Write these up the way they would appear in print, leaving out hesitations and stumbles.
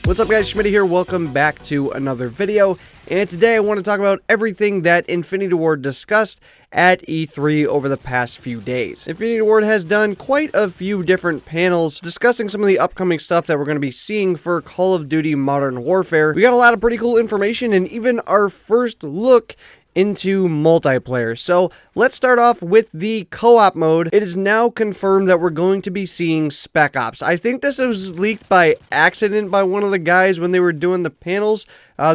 What's up guys, Schmitty here, welcome back to another video, and today I want to talk about everything that Infinity Ward discussed at E3 over the past few days. Infinity Ward has done quite a few different panels discussing some of the upcoming stuff that we're going to be seeing for Call of Duty Modern Warfare. We got a lot of pretty cool information and even our first look into multiplayer. So let's start off with the co-op mode. It is now confirmed that we're going to be seeing Spec Ops. I think this was leaked by accident by one of the guys when they were doing the panels.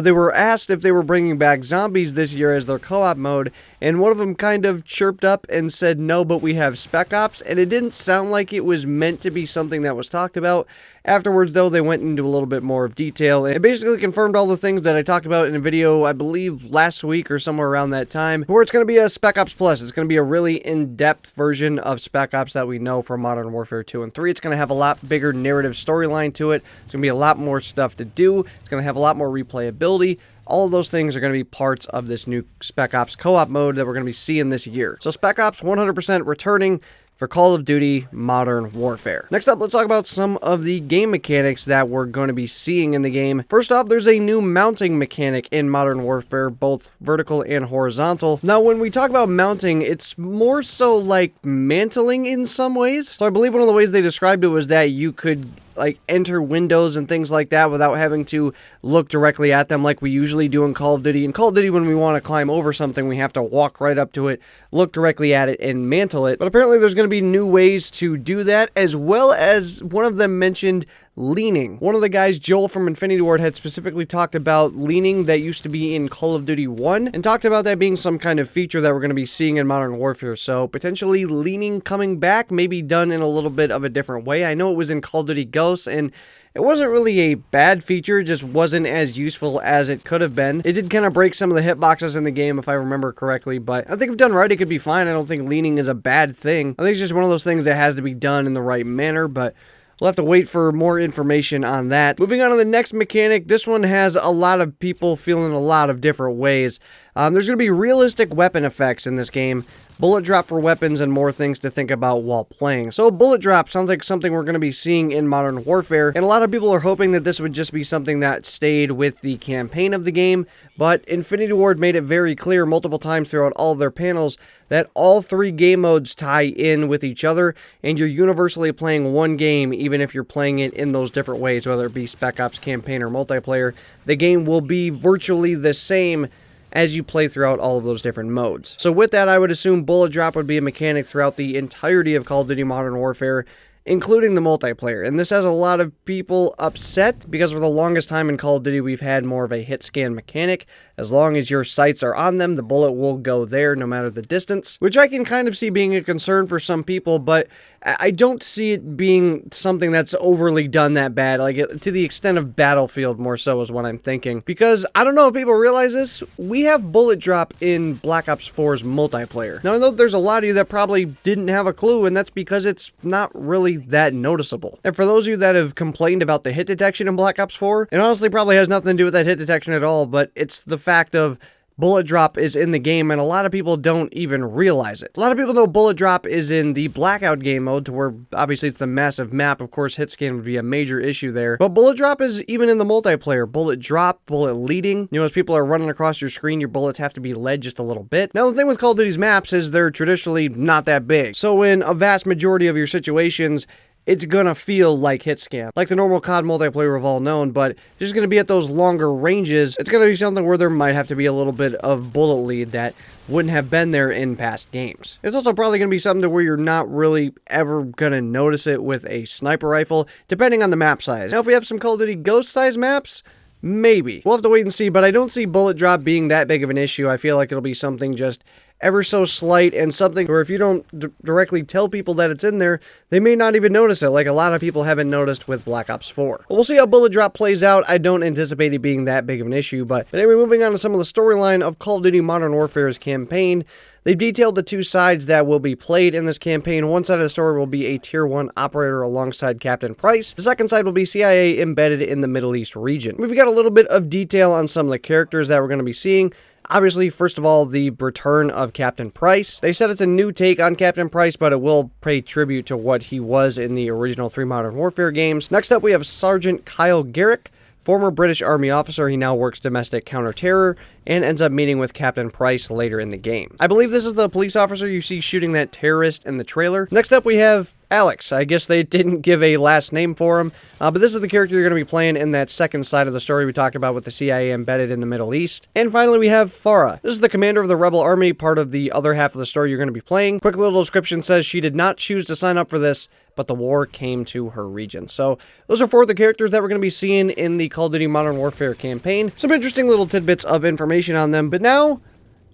They were asked if they were bringing back zombies this year as their co-op mode, and one of them kind of chirped up and said no, but we have Spec Ops, and it didn't sound like it was meant to be something that was talked about. Afterwards, though, they went into a little bit more of detail, and it basically confirmed all the things that I talked about in a video, I believe, last week or somewhere around that time, where it's going to be a Spec Ops Plus. It's going to be a really in-depth version of Spec Ops that we know from Modern Warfare 2 and 3. It's going to have a lot bigger narrative storyline to it. It's going to be a lot more stuff to do. It's going to have a lot more replayability. All of those things are going to be parts of this new Spec Ops co-op mode that we're going to be seeing this year. So Spec Ops 100% returning for Call of Duty Modern Warfare. Next up, let's talk about some of the game mechanics that we're going to be seeing in the game. First off, there's a new mounting mechanic in Modern Warfare, both vertical and horizontal. Now, when we talk about mounting, it's more so like mantling in some ways. So I believe one of the ways they described it was that you could like enter windows and things like that without having to look directly at them like we usually do in Call of Duty. In Call of Duty, when we want to climb over something, we have to walk right up to it, look directly at it, and mantle it. But apparently there's going to be new ways to do that, as well as one of them mentioned leaning. One of the guys, Joel from Infinity Ward, had specifically talked about leaning that used to be in Call of Duty 1, and talked about that being some kind of feature that we're going to be seeing in Modern Warfare. So potentially leaning coming back, maybe done in a little bit of a different way. I know it was in Call of Duty Ghosts, and it wasn't really a bad feature, it just wasn't as useful as it could have been. It did kind of break some of the hitboxes in the game, if I remember correctly, but I think if done right, it could be fine. I don't think leaning is a bad thing. I think it's just one of those things that has to be done in the right manner, but we'll have to wait for more information on that. Moving on to the next mechanic, this one has a lot of people feeling a lot of different ways. There's going to be realistic weapon effects in this game, bullet drop for weapons, and more things to think about while playing. So bullet drop sounds like something we're going to be seeing in Modern Warfare, and a lot of people are hoping that this would just be something that stayed with the campaign of the game, but Infinity Ward made it very clear multiple times throughout all of their panels that all three game modes tie in with each other, and you're universally playing one game even if you're playing it in those different ways, whether it be Spec Ops campaign or multiplayer. The game will be virtually the same as you play throughout all of those different modes. So with that, I would assume bullet drop would be a mechanic throughout the entirety of Call of Duty Modern Warfare, including the multiplayer. And this has a lot of people upset because for the longest time in Call of Duty, we've had more of a hit scan mechanic. As long as your sights are on them, the bullet will go there no matter the distance, which I can kind of see being a concern for some people, but I don't see it being something that's overly done that bad, like to the extent of Battlefield more so is what I'm thinking. Because I don't know if people realize this, we have bullet drop in Black Ops 4's multiplayer. Now I know there's a lot of you that probably didn't have a clue, and that's because it's not really that noticeable. And for those of you that have complained about the hit detection in Black Ops 4, it honestly probably has nothing to do with that hit detection at all, but it's the fact of bullet drop is in the game, and a lot of people don't even realize it. A lot of people know bullet drop is in the Blackout game mode, to where obviously it's a massive map. Of course, hit scan would be a major issue there. But bullet drop is even in the multiplayer. Bullet drop, bullet leading. You know, as people are running across your screen, your bullets have to be led just a little bit. Now, the thing with Call of Duty's maps is they're traditionally not that big. So in a vast majority of your situations, it's gonna feel like hit scan, like the normal COD multiplayer we've all known, but just gonna be at those longer ranges. It's gonna be something where there might have to be a little bit of bullet lead that wouldn't have been there in past games. It's also probably gonna be something to where you're not really ever gonna notice it with a sniper rifle, depending on the map size. Now, if we have some Call of Duty Ghost size maps, maybe. We'll have to wait and see, but I don't see bullet drop being that big of an issue. I feel like it'll be something just ever so slight, and something where if you don't directly tell people that it's in there, they may not even notice it, like a lot of people haven't noticed with Black Ops 4. We'll see how bullet drop plays out. I don't anticipate it being that big of an issue, but anyway, moving on to some of the storyline of Call of Duty Modern Warfare's campaign. They've detailed the two sides that will be played in this campaign. One side of the story will be a Tier 1 operator alongside Captain Price. The second side will be CIA embedded in the Middle East region. We've got a little bit of detail on some of the characters that we're going to be seeing. Obviously, first of all, the return of Captain Price. They said it's a new take on Captain Price, but it will pay tribute to what he was in the original 3 Modern Warfare games. Next up, we have Sergeant Kyle Garrick, former British Army officer. He now works domestic counter-terror and ends up meeting with Captain Price later in the game. I believe this is the police officer you see shooting that terrorist in the trailer. Next up, we have Alex. I guess they didn't give a last name for him, but this is the character you're going to be playing in that second side of the story we talked about with the CIA embedded in the Middle East. And finally, we have Farah. This is the commander of the rebel army, part of the other half of the story you're going to be playing. Quick little description says she did not choose to sign up for this, but the war came to her region. So those are 4 of the characters that we're going to be seeing in the Call of Duty Modern Warfare campaign. Some interesting little tidbits of information on them, but now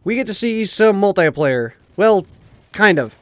we get to see some multiplayer. Well, kind of.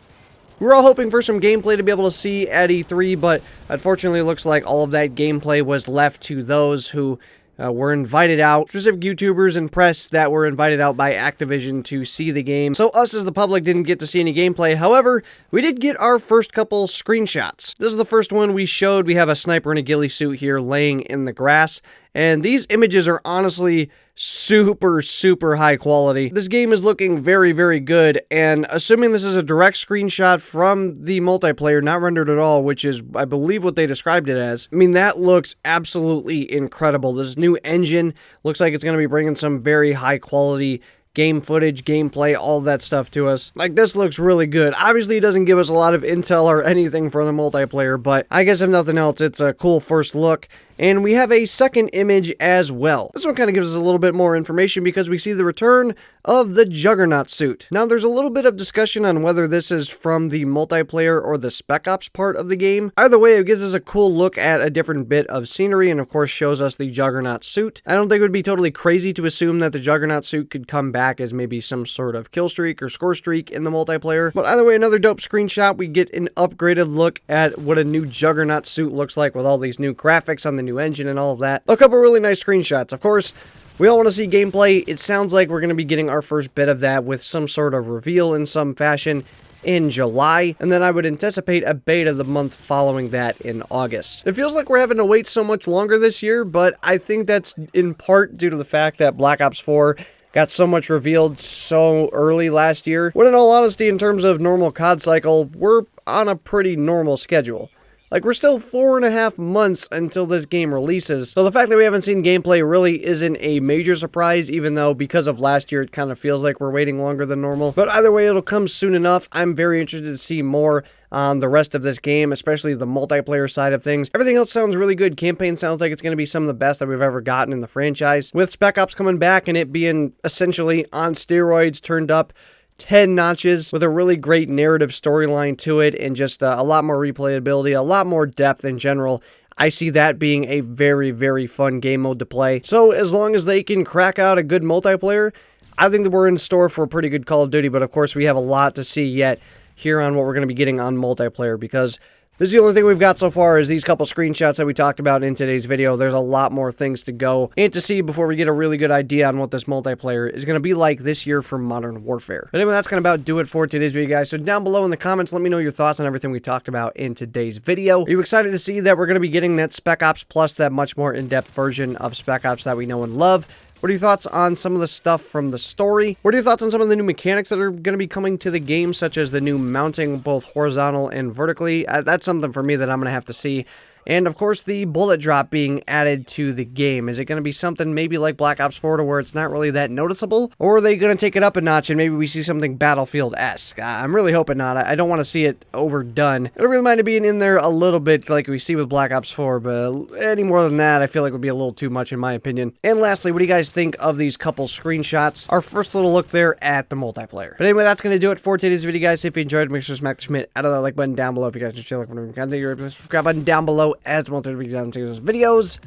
We were all hoping for some gameplay to be able to see at E3, but unfortunately it looks like all of that gameplay was left to those who were invited out, specific YouTubers and press that were invited out by Activision to see the game. So us as the public didn't get to see any gameplay. However, we did get our first couple screenshots. This is the first one we showed. We have a sniper in a ghillie suit here laying in the grass. And these images are honestly super, super high quality. This game is looking very, very good, and assuming this is a direct screenshot from the multiplayer, not rendered at all, which is, I believe, what they described it as, I mean, that looks absolutely incredible. This new engine looks like it's going to be bringing some very high quality game footage, gameplay, all that stuff to us. Like, this looks really good. Obviously, it doesn't give us a lot of intel or anything for the multiplayer, but I guess if nothing else, it's a cool first look. And we have a second image as well. This one kind of gives us a little bit more information because we see the return of the Juggernaut suit. Now, there's a little bit of discussion on whether this is from the multiplayer or the Spec Ops part of the game. Either way, it gives us a cool look at a different bit of scenery and, of course, shows us the Juggernaut suit. I don't think it would be totally crazy to assume that the Juggernaut suit could come back as maybe some sort of kill streak or score streak in the multiplayer. But either way, another dope screenshot. We get an upgraded look at what a new Juggernaut suit looks like with all these new graphics on the new engine and all of that. A couple really nice screenshots. Of course, we all want to see gameplay. It sounds like we're going to be getting our first bit of that with some sort of reveal in some fashion in July, and then I would anticipate a beta the month following that in August. It feels like we're having to wait so much longer this year, but I think that's in part due to the fact that Black Ops 4 got so much revealed so early last year, when in all honesty, in terms of normal COD cycle, we're on a pretty normal schedule. Like, we're still 4.5 months until this game releases, so the fact that we haven't seen gameplay really isn't a major surprise, even though because of last year it kind of feels like we're waiting longer than normal. But either way, it'll come soon enough. I'm very interested to see more on the rest of this game, especially the multiplayer side of things. Everything else sounds really good. Campaign sounds like it's going to be some of the best that we've ever gotten in the franchise. With Spec Ops coming back and it being essentially on steroids, turned up 10 notches with a really great narrative storyline to it and just a lot more replayability, a lot more depth in general. I see that being a very, very fun game mode to play. So as long as they can crack out a good multiplayer, I think that we're in store for a pretty good Call of Duty. But of course, we have a lot to see yet here on what we're going to be getting on multiplayer, because this is the only thing we've got so far is these couple screenshots that we talked about in today's video. There's a lot more things to go and to see before we get a really good idea on what this multiplayer is going to be like this year for Modern Warfare. But anyway, that's going to about do it for today's video, guys. So down below in the comments, let me know your thoughts on everything we talked about in today's video. Are you excited to see that we're going to be getting that Spec Ops Plus, that much more in-depth version of Spec Ops that we know and love? What are your thoughts on some of the stuff from the story? What are your thoughts on some of the new mechanics that are going to be coming to the game, such as the new mounting both horizontal and vertically? That's something for me that I'm going to have to see. And of course, the bullet drop being added to the game. Is it going to be something maybe like Black Ops 4 to where it's not really that noticeable? Or are they going to take it up a notch and maybe we see something Battlefield-esque? I'm really hoping not. I don't want to see it overdone. I don't really mind it being in there a little bit like we see with Black Ops 4, but any more than that, I feel like would be a little too much in my opinion. And lastly, what do you guys think of these couple screenshots? Our first little look there at the multiplayer. But anyway, that's going to do it for today's video, guys. If you enjoyed, make sure to smack the schmidt out of that like button down below. If you guys enjoy looking for content, your subscribe button down below as well. Videos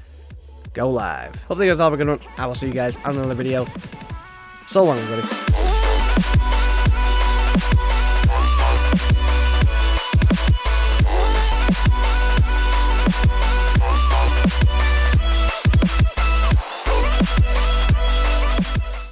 go live. Hopefully you guys all have a good one. I will see you guys on another video. So long, everybody.